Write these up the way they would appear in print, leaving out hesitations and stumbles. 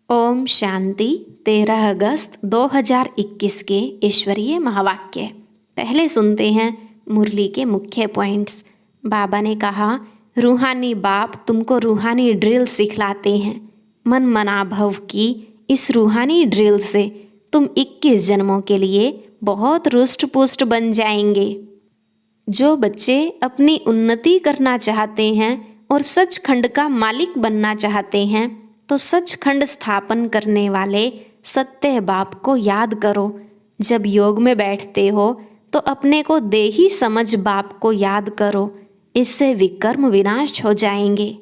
ओम शांति। 13 अगस्त 2021 के ईश्वरीय महावाक्य। पहले सुनते हैं मुरली के मुख्य पॉइंट्स। बाबा ने कहा, रूहानी बाप तुमको रूहानी ड्रिल सिखलाते हैं। मन मना भव की इस रूहानी ड्रिल से तुम 21 जन्मों के लिए बहुत रुष्ट पुष्ट बन जाएंगे। जो बच्चे अपनी उन्नति करना चाहते हैं और सचखंड का मालिक बनना चाहते हैं तो सचखंड स्थापन करने वाले सत्य बाप को याद करो। जब योग में बैठते हो तो अपने को देही समझ बाप को याद करो, इससे विकर्म विनाश हो जाएंगे।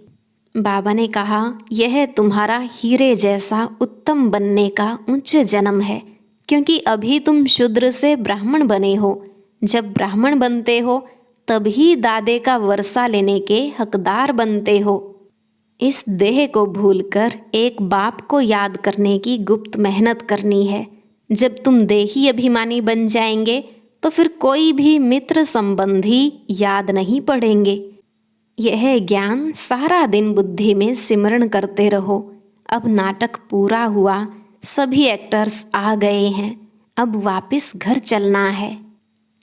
बाबा ने कहा, यह तुम्हारा हीरे जैसा उत्तम बनने का उच्च जन्म है, क्योंकि अभी तुम शूद्र से ब्राह्मण बने हो। जब ब्राह्मण बनते हो तभी दादे का वर्षा लेने के हकदार बनते हो। इस देह को भूलकर एक बाप को याद करने की गुप्त मेहनत करनी है। जब तुम देही अभिमानी बन जाएंगे तो फिर कोई भी मित्र संबंधी याद नहीं पड़ेंगे। यह ज्ञान सारा दिन बुद्धि में सिमरण करते रहो। अब नाटक पूरा हुआ, सभी एक्टर्स आ गए हैं, अब वापस घर चलना है।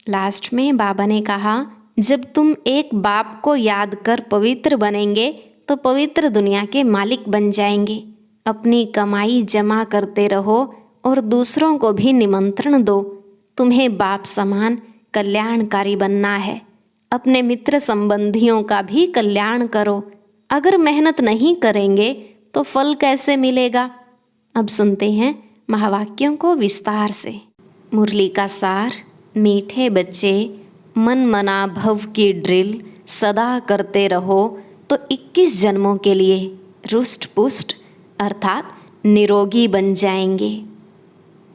लास्ट में बाबा ने कहा, जब तुम एक बाप को याद कर पवित्र बनेंगे तो पवित्र दुनिया के मालिक बन जाएंगे। अपनी कमाई जमा करते रहो और दूसरों को भी निमंत्रण दो। तुम्हें बाप समान कल्याणकारी बनना है। अपने मित्र संबंधियों का भी कल्याण करो। अगर मेहनत नहीं करेंगे तो फल कैसे मिलेगा। अब सुनते हैं महावाक्यों को विस्तार से। मुरली का सार। मीठे बच्चे, मन मना भव की ड्रिल सदा करते रहो तो 21 जन्मों के लिए रुष्ट पुष्ट अर्थात निरोगी बन जाएंगे।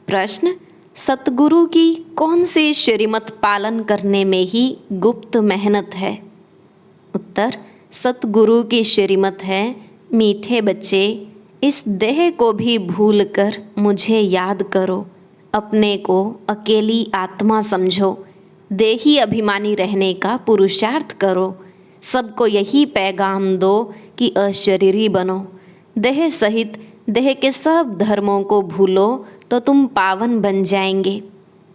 प्रश्न, सतगुरु की कौन सी श्रीमत पालन करने में ही गुप्त मेहनत है। उत्तर, सतगुरु की श्रीमत है, मीठे बच्चे इस देह को भी भूलकर मुझे याद करो। अपने को अकेली आत्मा समझो। देही अभिमानी रहने का पुरुषार्थ करो। सबको यही पैगाम दो कि अशरीरी बनो। देह सहित देह के सब धर्मों को भूलो तो तुम पावन बन जाएंगे।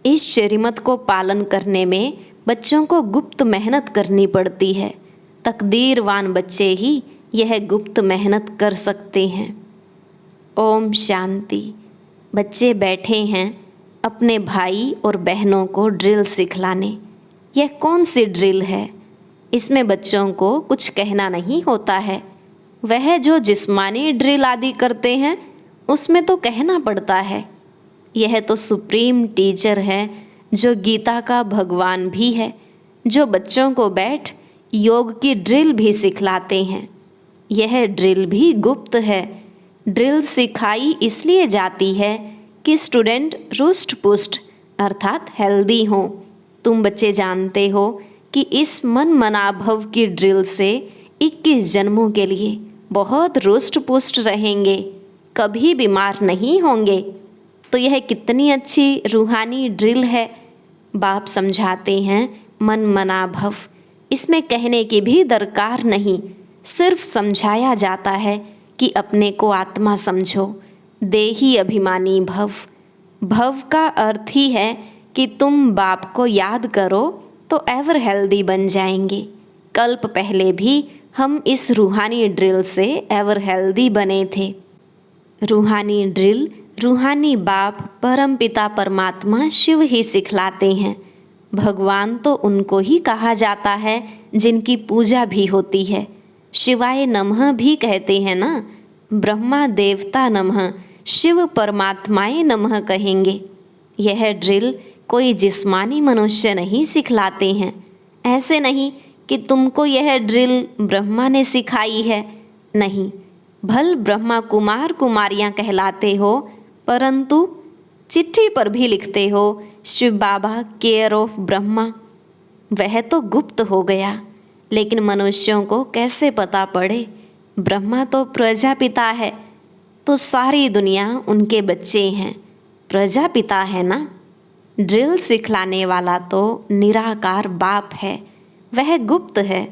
इस श्रीमत को पालन करने में बच्चों को गुप्त मेहनत करनी पड़ती है। तकदीरवान बच्चे ही यह गुप्त मेहनत कर सकते हैं। ओम शांति। बच्चे बैठे हैं अपने भाई और बहनों को ड्रिल सिखलाने। यह कौन सी ड्रिल है। इसमें बच्चों को कुछ कहना नहीं होता है। वह जो जिस्मानी ड्रिल आदि करते हैं उसमें तो कहना पड़ता है। यह तो सुप्रीम टीचर है जो गीता का भगवान भी है, जो बच्चों को बैठ योग की ड्रिल भी सिखलाते हैं। यह ड्रिल भी गुप्त है। ड्रिल सिखाई इसलिए जाती है कि स्टूडेंट रुष्ट पुष्ट अर्थात हेल्दी हों। तुम बच्चे जानते हो कि इस मन मनाभव की ड्रिल से 21 जन्मों के लिए बहुत रुष्ट पुष्ट रहेंगे, कभी बीमार नहीं होंगे। तो यह कितनी अच्छी रूहानी ड्रिल है। बाप समझाते हैं मन मनाभव। इसमें कहने की भी दरकार नहीं, सिर्फ समझाया जाता है कि अपने को आत्मा समझो। देही अभिमानी भव। भव का अर्थ ही है कि तुम बाप को याद करो तो एवर हेल्दी बन जाएंगे। कल्प पहले भी हम इस रूहानी ड्रिल से एवर हेल्दी बने थे। रूहानी ड्रिल रूहानी बाप परमपिता परमात्मा शिव ही सिखलाते हैं। भगवान तो उनको ही कहा जाता है जिनकी पूजा भी होती है। शिवाय नमः भी कहते हैं ना। ब्रह्मा देवता नमः, शिव परमात्माए नमः कहेंगे। यह ड्रिल कोई जिस्मानी मनुष्य नहीं सिखलाते हैं। ऐसे नहीं कि तुमको यह ड्रिल ब्रह्मा ने सिखाई है, नहीं। भल ब्रह्मा कुमार कुमारियाँ कहलाते हो, परंतु चिट्ठी पर भी लिखते हो शिव बाबा केयर ऑफ ब्रह्मा। वह तो गुप्त हो गया, लेकिन मनुष्यों को कैसे पता पड़े। ब्रह्मा तो प्रजापिता है, तो सारी दुनिया उनके बच्चे हैं। प्रजापिता है ना। ड्रिल सिखलाने वाला तो निराकार बाप है। वह गुप्त है।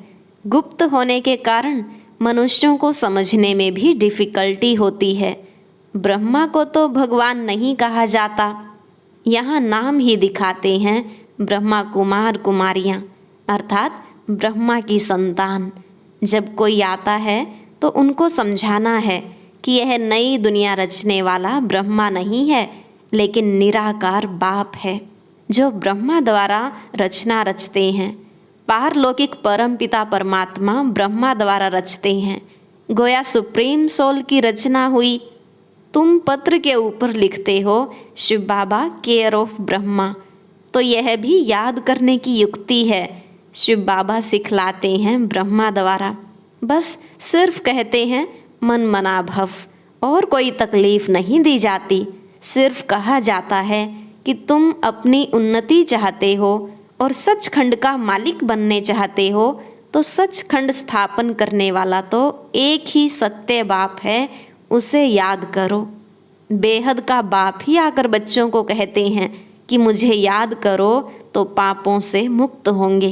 गुप्त होने के कारण मनुष्यों को समझने में भी डिफ़िकल्टी होती है। ब्रह्मा को तो भगवान नहीं कहा जाता, यहाँ नाम ही दिखाते हैं ब्रह्मा कुमार कुमारियाँ, अर्थात ब्रह्मा की संतान। जब कोई आता है तो उनको समझाना है कि यह नई दुनिया रचने वाला ब्रह्मा नहीं है, लेकिन निराकार बाप है जो ब्रह्मा द्वारा रचना रचते हैं। पारलौकिक परमपिता परमात्मा ब्रह्मा द्वारा रचते हैं। गोया सुप्रीम सोल की रचना हुई। तुम पत्र के ऊपर लिखते हो शिव बाबा केयर ऑफ ब्रह्मा, तो यह भी याद करने की युक्ति है। शिव बाबा सिखलाते हैं ब्रह्मा द्वारा, बस सिर्फ कहते हैं मन मना भव, और कोई तकलीफ नहीं दी जाती। सिर्फ कहा जाता है कि तुम अपनी उन्नति चाहते हो और सचखंड का मालिक बनने चाहते हो, तो सचखंड स्थापन करने वाला तो एक ही सत्य बाप है, उसे याद करो। बेहद का बाप ही आकर बच्चों को कहते हैं कि मुझे याद करो तो पापों से मुक्त होंगे।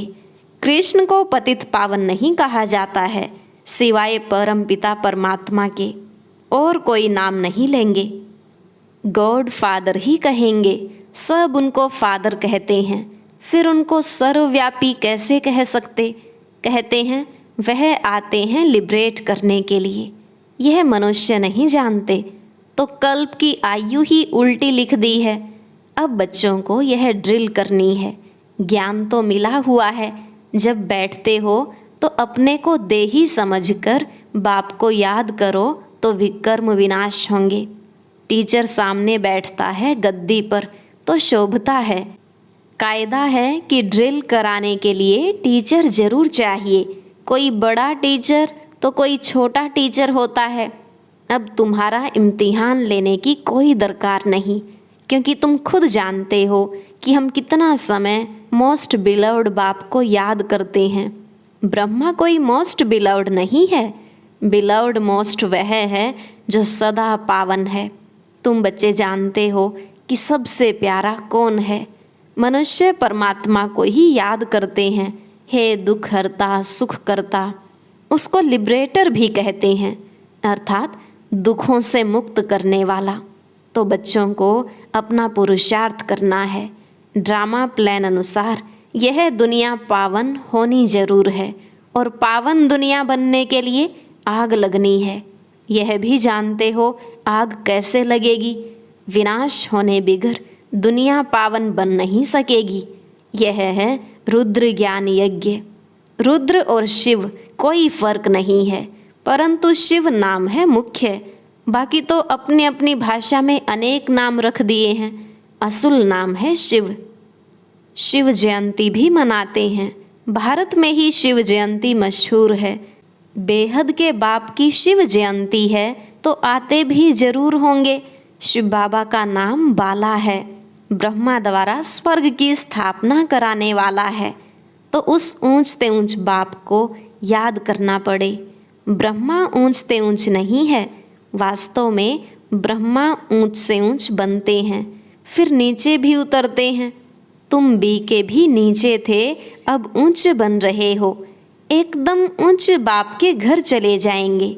कृष्ण को पतित पावन नहीं कहा जाता है, सिवाय परम पिता परमात्मा के और कोई नाम नहीं लेंगे। गॉड फादर ही कहेंगे, सब उनको फादर कहते हैं, फिर उनको सर्वव्यापी कैसे कह सकते? कहते हैं वह आते हैं लिबरेट करने के लिए। यह मनुष्य नहीं जानते, तो कल्प की आयु ही उल्टी लिख दी है। अब बच्चों को यह ड्रिल करनी है। ज्ञान तो मिला हुआ है, जब बैठते हो तो अपने को देही समझकर बाप को याद करो तो विकर्म विनाश होंगे। टीचर सामने बैठता है गद्दी पर तो शोभता है। कायदा है कि ड्रिल कराने के लिए टीचर जरूर चाहिए, कोई बड़ा टीचर तो कोई छोटा टीचर होता है। अब तुम्हारा इम्तिहान लेने की कोई दरकार नहीं, क्योंकि तुम खुद जानते हो कि हम कितना समय मोस्ट बिलव्ड बाप को याद करते हैं। ब्रह्मा कोई मोस्ट बिलव्ड नहीं है, बिलव्ड मोस्ट वह है जो सदा पावन है। तुम बच्चे जानते हो कि सबसे प्यारा कौन है? मनुष्य परमात्मा को ही याद करते हैं, हे दुख हरता सुख करता। उसको लिबरेटर भी कहते हैं, अर्थात दुखों से मुक्त करने वाला। तो बच्चों को अपना पुरुषार्थ करना है। ड्रामा प्लान अनुसार यह दुनिया पावन होनी जरूर है, और पावन दुनिया बनने के लिए आग लगनी है। यह भी जानते हो आग कैसे लगेगी? विनाश होने बिगर दुनिया पावन बन नहीं सकेगी। यह है रुद्र ज्ञान यज्ञ। रुद्र और शिव कोई फर्क नहीं है, परंतु शिव नाम है मुख्य। बाकी तो अपनी अपनी भाषा में अनेक नाम रख दिए हैं, असुल नाम है शिव। शिव जयंती भी मनाते हैं। भारत में ही शिव जयंती मशहूर है। बेहद के बाप की शिव जयंती है तो आते भी जरूर होंगे। शिव बाबा का नाम बाला है, ब्रह्मा द्वारा स्वर्ग की स्थापना कराने वाला है। तो उस ऊंचते ऊंच बाप को याद करना पड़े। ब्रह्मा ऊंचते ऊंच नहीं है, वास्तव में ब्रह्मा ऊंच से ऊंच बनते हैं, फिर नीचे भी उतरते हैं। तुम बी के भी नीचे थे, अब ऊंच बन रहे हो। एकदम ऊंच बाप के घर चले जाएंगे।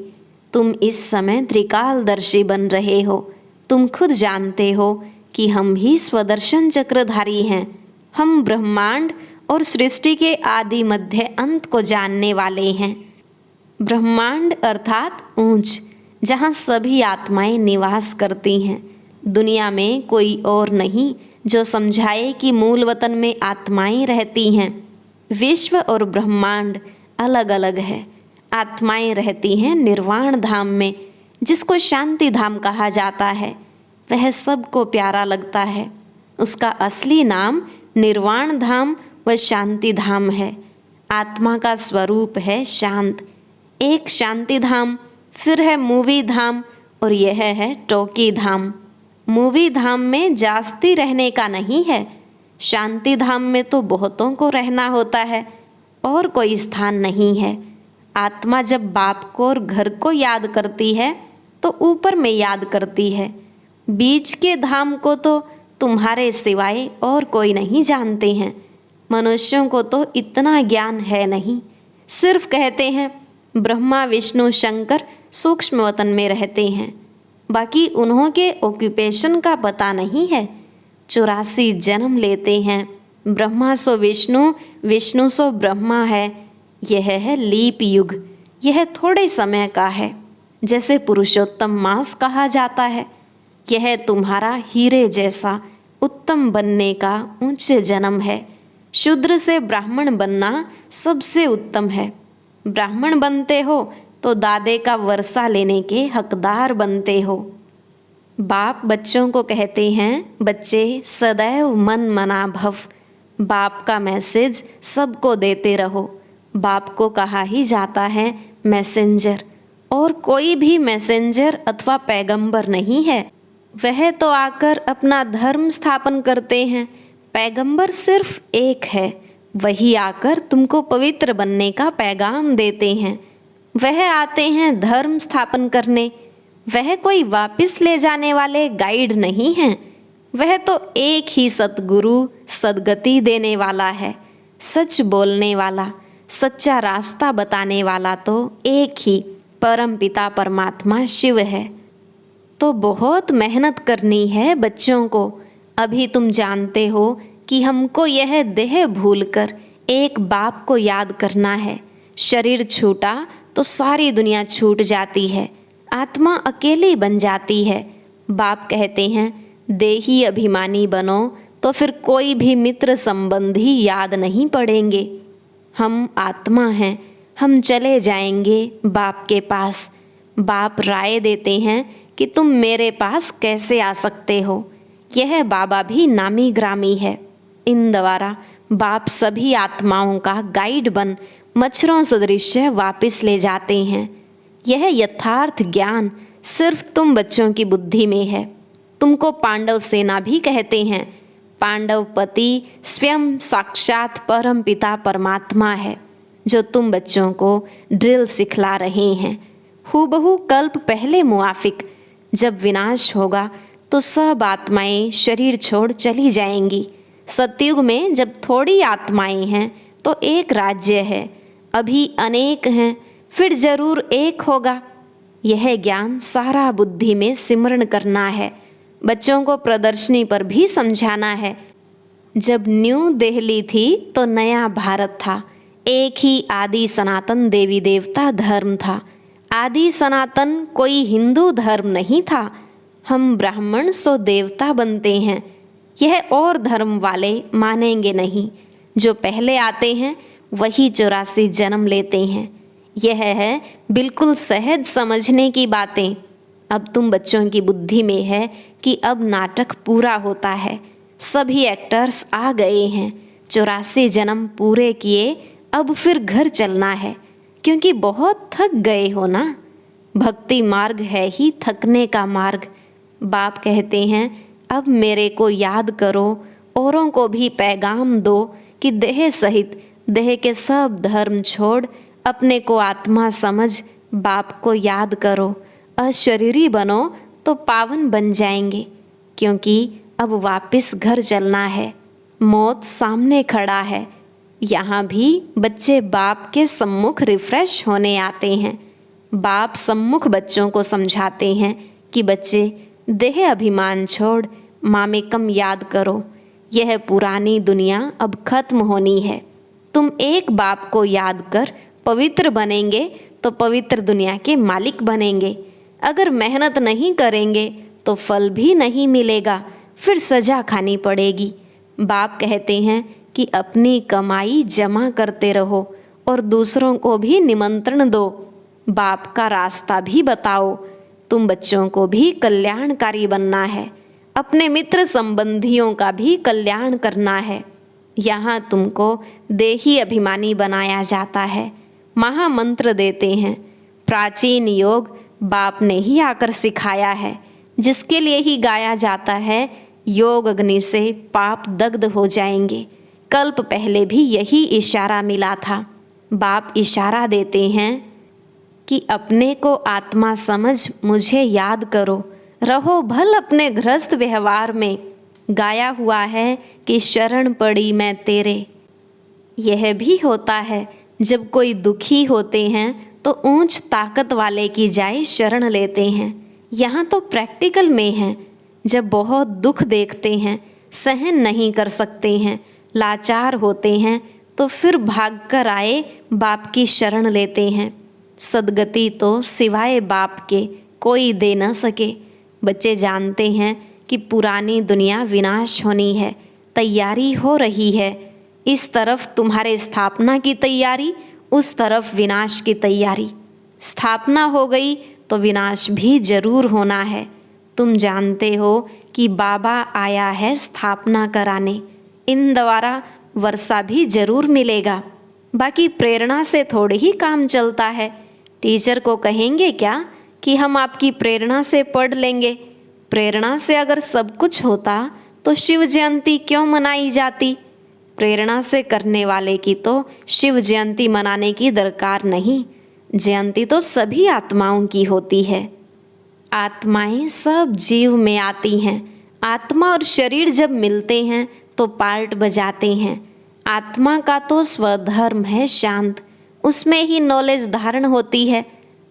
तुम इस समय त्रिकालदर्शी बन रहे हो। तुम खुद जानते हो कि हम ही स्वदर्शन चक्रधारी हैं। हम ब्रह्मांड और सृष्टि के आदि मध्य अंत को जानने वाले हैं। ब्रह्मांड अर्थात ऊंच, जहाँ सभी आत्माएं निवास करती हैं। दुनिया में कोई और नहीं जो समझाए कि मूल वतन में आत्माएं रहती हैं। विश्व और ब्रह्मांड अलग अलग है। आत्माएं रहती हैं निर्वाण धाम में, जिसको शांति धाम कहा जाता है। वह सबको प्यारा लगता है। उसका असली नाम निर्वाण धाम व शांति धाम है। आत्मा का स्वरूप है शांत। एक शांति धाम, फिर है मूवी धाम, और यह है टोकी धाम। मूवी धाम में जास्ती रहने का नहीं है। शांति धाम में तो बहुतों को रहना होता है, और कोई स्थान नहीं है। आत्मा जब बाप को और घर को याद करती है तो ऊपर में याद करती है। बीच के धाम को तो तुम्हारे सिवाय और कोई नहीं जानते हैं। मनुष्यों को तो इतना ज्ञान है नहीं। सिर्फ कहते हैं ब्रह्मा विष्णु शंकर सूक्ष्म वतन में रहते हैं। बाकी उन्हों के ऑक्यूपेशन का पता नहीं है। 84 जन्म लेते हैं। ब्रह्मा सो विष्णु, विष्णु सो ब्रह्मा है। यह है लीप युग। यह थोड़े समय का है, जैसे पुरुषोत्तम मास कहा जाता है। यह तुम्हारा हीरे जैसा उत्तम बनने का ऊंच जन्म है। शूद्र से ब्राह्मण बनना सबसे उत्तम है। ब्राह्मण बनते हो तो दादे का वर्षा लेने के हकदार बनते हो। बाप बच्चों को कहते हैं, बच्चे सदैव मन मना भव। बाप का मैसेज सबको देते रहो। बाप को कहा ही जाता है मैसेंजर, और कोई भी मैसेंजर अथवा पैगंबर नहीं है। वह तो आकर अपना धर्म स्थापन करते हैं। पैगंबर सिर्फ एक है, वही आकर तुमको पवित्र बनने का पैगाम देते हैं। वह आते हैं धर्म स्थापन करने। वह कोई वापस ले जाने वाले गाइड नहीं हैं। वह तो एक ही सतगुरु, सद्गति देने वाला है। सच बोलने वाला, सच्चा रास्ता बताने वाला तो एक ही परम पिता परमात्मा शिव है। तो बहुत मेहनत करनी है बच्चों को। अभी तुम जानते हो कि हमको यह देह भूलकर एक बाप को याद करना है। शरीर छूटा तो सारी दुनिया छूट जाती है, आत्मा अकेली बन जाती है। बाप कहते हैं देही अभिमानी बनो तो फिर कोई भी मित्र संबंधी याद नहीं पड़ेंगे। हम आत्मा हैं, हम चले जाएंगे बाप के पास। बाप राय देते हैं कि तुम मेरे पास कैसे आ सकते हो। यह बाबा भी नामी ग्रामी है। इन द्वारा बाप सभी आत्माओं का गाइड बन मच्छरों सदृश वापस ले जाते हैं। यह यथार्थ ज्ञान सिर्फ तुम बच्चों की बुद्धि में है। तुमको पांडव सेना भी कहते हैं। पांडव पति स्वयं साक्षात परम पिता परमात्मा है, जो तुम बच्चों को ड्रिल सिखला रहे हैं। हूबहू कल्प पहले मुआफिक। जब विनाश होगा तो सब आत्माएं शरीर छोड़ चली जाएंगी। सतयुग में जब थोड़ी आत्माएं हैं तो एक राज्य है। अभी अनेक हैं, फिर जरूर एक होगा। यह ज्ञान सारा बुद्धि में सिमरण करना है। बच्चों को प्रदर्शनी पर भी समझाना है। जब न्यू दिल्ली थी तो नया भारत था। एक ही आदि सनातन देवी देवता धर्म था। आदि सनातन कोई हिंदू धर्म नहीं था। हम ब्राह्मण सो देवता बनते हैं। यह और धर्म वाले मानेंगे नहीं। जो पहले आते हैं वही 84 जन्म लेते हैं। यह है बिल्कुल सहज समझने की बातें। अब तुम बच्चों की बुद्धि में है कि अब नाटक पूरा होता है। सभी एक्टर्स आ गए हैं। 84 जन्म पूरे किए, अब फिर घर चलना है, क्योंकि बहुत थक गए हो ना। भक्ति मार्ग है ही थकने का मार्ग। बाप कहते हैं अब मेरे को याद करो, औरों को भी पैगाम दो कि देह सहित देह के सब धर्म छोड़ अपने को आत्मा समझ बाप को याद करो। अशरीरी बनो तो पावन बन जाएंगे, क्योंकि अब वापस घर चलना है। मौत सामने खड़ा है। यहाँ भी बच्चे बाप के सम्मुख रिफ्रेश होने आते हैं। बाप सम्मुख बच्चों को समझाते हैं कि बच्चे देह अभिमान छोड़ मामेकम याद करो। यह पुरानी दुनिया अब खत्म होनी है। तुम एक बाप को याद कर पवित्र बनेंगे तो पवित्र दुनिया के मालिक बनेंगे। अगर मेहनत नहीं करेंगे तो फल भी नहीं मिलेगा, फिर सजा खानी पड़ेगी। बाप कहते हैं कि अपनी कमाई जमा करते रहो और दूसरों को भी निमंत्रण दो। बाप का रास्ता भी बताओ। तुम बच्चों को भी कल्याणकारी बनना है। अपने मित्र संबंधियों का भी कल्याण करना है। यहाँ तुमको देही अभिमानी बनाया जाता है। महामंत्र देते हैं। प्राचीन योग बाप ने ही आकर सिखाया है, जिसके लिए ही गाया जाता है योग अग्नि से पाप दग्ध हो जाएंगे। कल्प पहले भी यही इशारा मिला था। बाप इशारा देते हैं कि अपने को आत्मा समझ मुझे याद करो, रहो भल अपने गृहस्थ व्यवहार में। गाया हुआ है कि शरण पड़ी मैं तेरे। यह भी होता है जब कोई दुखी होते हैं तो ऊंच ताकत वाले की जाए शरण लेते हैं। यहाँ तो प्रैक्टिकल में है। जब बहुत दुख देखते हैं, सहन नहीं कर सकते हैं, लाचार होते हैं, तो फिर भागकर आए बाप की शरण लेते हैं। सदगति तो सिवाय बाप के कोई दे न सके। बच्चे जानते हैं कि पुरानी दुनिया विनाश होनी है, तैयारी हो रही है। इस तरफ तुम्हारे स्थापना की तैयारी, उस तरफ विनाश की तैयारी। स्थापना हो गई तो विनाश भी जरूर होना है। तुम जानते हो कि बाबा आया है स्थापना कराने। इन द्वारा वर्षा भी जरूर मिलेगा। बाकी प्रेरणा से थोड़ी ही काम चलता है। टीचर को कहेंगे क्या कि हम आपकी प्रेरणा से पढ़ लेंगे। प्रेरणा से अगर सब कुछ होता तो शिव जयंती क्यों मनाई जाती। प्रेरणा से करने वाले की तो शिव जयंती मनाने की दरकार नहीं। जयंती तो सभी आत्माओं की होती है। आत्माएं सब जीव में आती हैं। आत्मा और शरीर जब मिलते हैं तो पार्ट बजाते हैं। आत्मा का तो स्वधर्म है शांत, उसमें ही नॉलेज धारण होती है।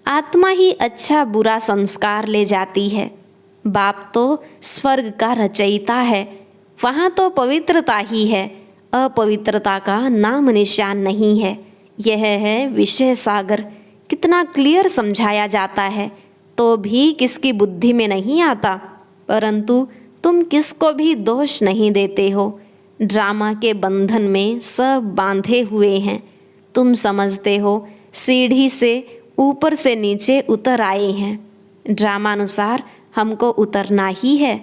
आत्मा ही अच्छा बुरा संस्कार ले जाती है। बाप तो स्वर्ग का रचयिता है, वहाँ तो पवित्रता ही है, अपवित्रता का नाम निशान नहीं है। यह है विषय सागर। कितना क्लियर समझाया जाता है तो भी किसकी बुद्धि में नहीं आता। परंतु तुम किसको भी दोष नहीं देते हो। ड्रामा के बंधन में सब बांधे हुए हैं। तुम समझते हो सीढ़ी से ऊपर से नीचे उतर आए हैं। ड्रामानुसार हमको उतरना ही है।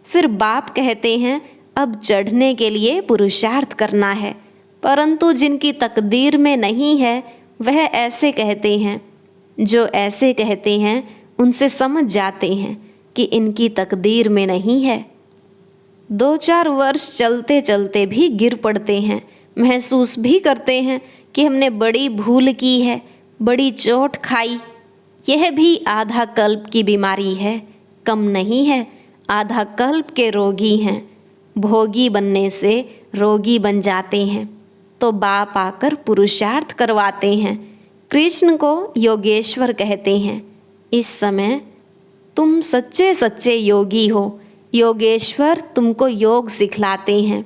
फिर बाप कहते हैं अब चढ़ने के लिए पुरुषार्थ करना है। परंतु जिनकी तकदीर में नहीं है वह ऐसे कहते हैं। जो ऐसे कहते हैं उनसे समझ जाते हैं कि इनकी तकदीर में नहीं है। 2-4 वर्ष चलते चलते भी गिर पड़ते हैं। महसूस भी करते हैं कि हमने बड़ी भूल की है, बड़ी चोट खाई। यह भी आधा कल्प की बीमारी है, कम नहीं है। आधा कल्प के रोगी हैं। भोगी बनने से रोगी बन जाते हैं तो बाप आकर पुरुषार्थ करवाते हैं। कृष्ण को योगेश्वर कहते हैं। इस समय तुम सच्चे सच्चे योगी हो। योगेश्वर तुमको योग सिखलाते हैं।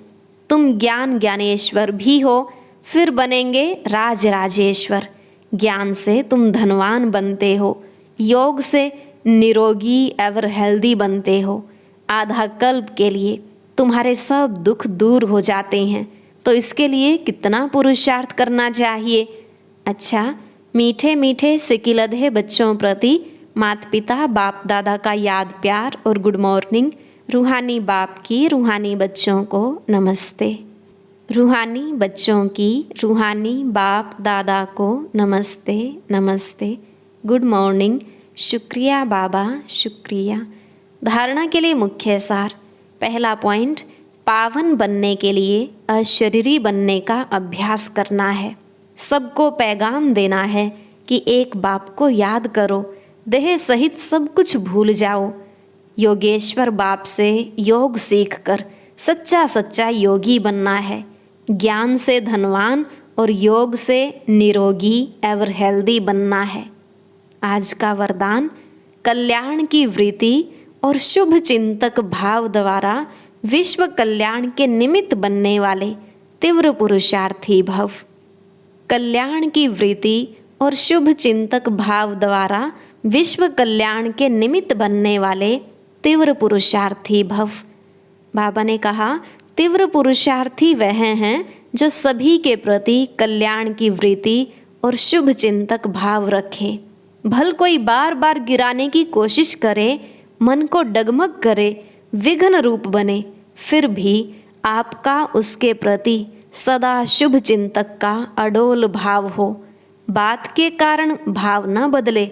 तुम ज्ञान ज्ञानेश्वर भी हो, फिर बनेंगे राज राजेश्वर। ज्ञान से तुम धनवान बनते हो, योग से निरोगी एवर हेल्दी बनते हो। आधा कल्प के लिए तुम्हारे सब दुख दूर हो जाते हैं। तो इसके लिए कितना पुरुषार्थ करना चाहिए। अच्छा, मीठे मीठे सिकिलधे बच्चों प्रति माता पिता बाप दादा का याद प्यार और गुड मॉर्निंग। रूहानी बाप की रूहानी बच्चों को नमस्ते। रूहानी बच्चों की रूहानी बाप दादा को नमस्ते नमस्ते, गुड मॉर्निंग। शुक्रिया बाबा, शुक्रिया। धारणा के लिए मुख्य सार। पहला पॉइंट, पावन बनने के लिए अशरीरी बनने का अभ्यास करना है। सबको पैगाम देना है कि एक बाप को याद करो, देह सहित सब कुछ भूल जाओ। योगेश्वर बाप से योग सीखकर सच्चा सच्चा योगी बनना है। ज्ञान से धनवान और योग से निरोगी एवर हेल्दी बनना है। आज का वरदान, कल्याण की वृत्ति और शुभ चिंतक भाव द्वारा विश्व कल्याण के निमित्त बनने वाले तीव्र पुरुषार्थी भव। कल्याण की वृत्ति और शुभ चिंतक भाव द्वारा विश्व कल्याण के निमित्त बनने वाले तीव्र पुरुषार्थी भव। बाबा ने कहा तीव्र पुरुषार्थी वह हैं जो सभी के प्रति कल्याण की वृत्ति और शुभ चिंतक भाव रखे। भल कोई बार बार गिराने की कोशिश करे, मन को डगमग करे, विघ्न रूप बने, फिर भी आपका उसके प्रति सदा शुभ चिंतक का अडोल भाव हो। बात के कारण भाव न बदले।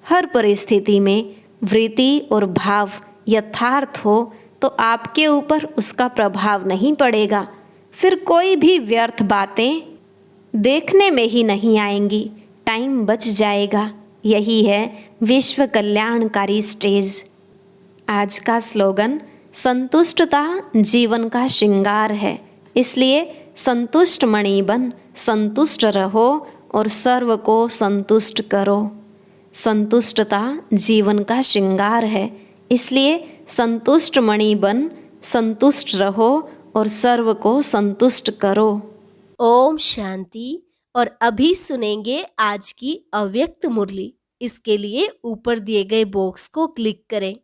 हर परिस्थिति में वृत्ति और भाव यथार्थ हो तो आपके ऊपर उसका प्रभाव नहीं पड़ेगा। फिर कोई भी व्यर्थ बातें देखने में ही नहीं आएंगी, टाइम बच जाएगा। यही है विश्व कल्याणकारी स्टेज। आज का स्लोगन, संतुष्टता जीवन का श्रृंगार है, इसलिए संतुष्ट मणि बन संतुष्ट रहो और सर्व को संतुष्ट करो। संतुष्टता जीवन का श्रृंगार है, इसलिए संतुष्ट मणि बन संतुष्ट रहो और सर्व को संतुष्ट करो। ओम शांति। और अभी सुनेंगे आज की अव्यक्त मुरली। इसके लिए ऊपर दिए गए बॉक्स को क्लिक करें।